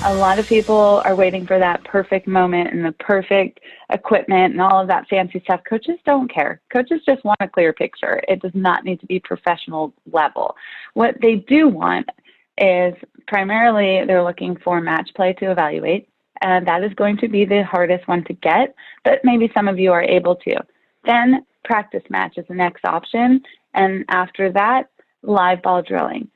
A lot of people are waiting for that perfect moment and the perfect equipment and all of that fancy stuff. Coaches don't care. Coaches just want a clear picture. It does not need to be professional level. What they do want is primarily they're looking for match play to evaluate, and that is going to be the hardest one to get, but maybe some of you are able to. Then practice match is the next option, and after that, live ball drilling.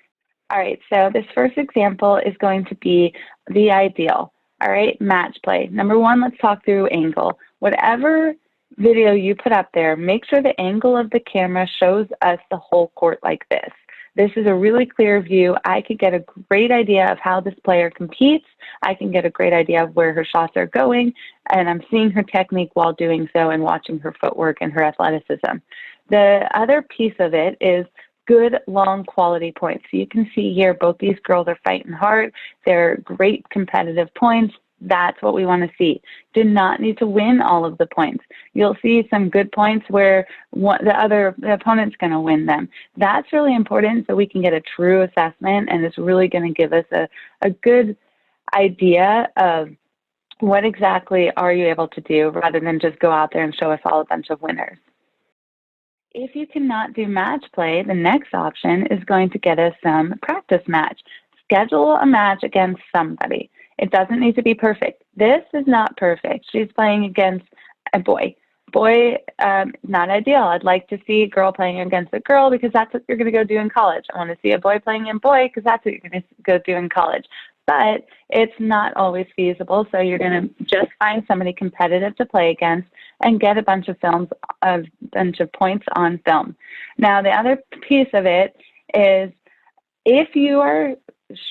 All right, so this first example is going to be the ideal. All right, match play. Number one, let's talk through angle. Whatever video you put up there, make sure the angle of the camera shows us the whole court like this. This is a really clear view. I could get a great idea of how this player competes. I can get a great idea of where her shots are going, and I'm seeing her technique while doing so and watching her footwork and her athleticism. The other piece of it is good long quality points. So you can see here both these girls are fighting hard. They're great competitive points. That's what we want to see. Do not need to win all of the points. You'll see some good points where the opponent's going to win them. That's really important so we can get a true assessment, and it's really going to give us a good idea of what exactly are you able to do rather than just go out there and show us all a bunch of winners. If you cannot do match play, the next option is going to get us some practice match. Schedule a match against somebody. It doesn't need to be perfect. This is not perfect. She's playing against a boy. Boy, not ideal. I'd like to see a girl playing against a girl because that's what you're going to go do in college. I want to see a boy playing in boy because that's what you're going to go do in college. But it's not always feasible, so you're going to just find somebody competitive to play against and get a bunch of points on film. Now, the other piece of it is if you are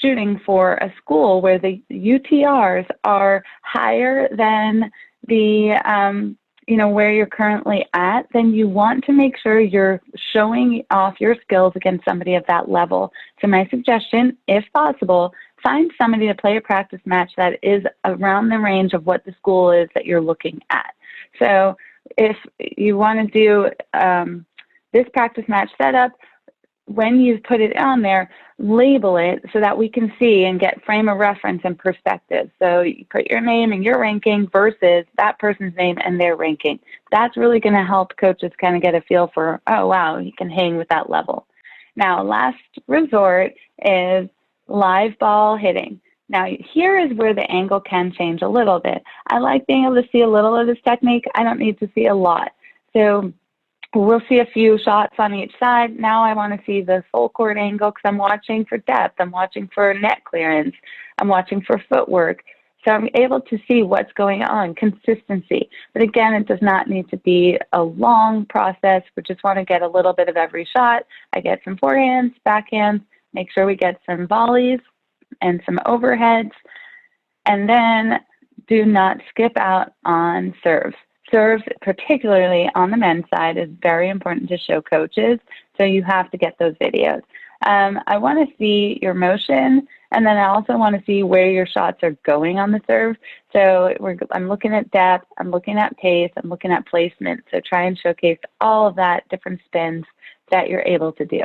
shooting for a school where the UTRs are higher than the where you're currently at, then you want to make sure you're showing off your skills against somebody of that level. So my suggestion, if possible, find somebody to play a practice match that is around the range of what the school is that you're looking at. So if you want to do this practice match setup, when you put it on there, label it so that we can see and get frame of reference and perspective. So you put your name and your ranking versus that person's name and their ranking. That's really going to help coaches kind of get a feel for, oh, wow, you can hang with that level. Now, last resort is live ball hitting. Now, here is where the angle can change a little bit. I like being able to see a little of this technique. I don't need to see a lot. So we'll see a few shots on each side. Now I want to see the full court angle because I'm watching for depth. I'm watching for net clearance. I'm watching for footwork. So I'm able to see what's going on, consistency. But again, it does not need to be a long process. We just want to get a little bit of every shot. I get some forehands, backhands, make sure we get some volleys and some overheads. And then do not skip out on serves. Serves, particularly on the men's side, is very important to show coaches, so you have to get those videos. I want to see your motion, and then I also want to see where your shots are going on the serve. So I'm looking at depth, I'm looking at pace, I'm looking at placement, so try and showcase all of that different spins that you're able to do.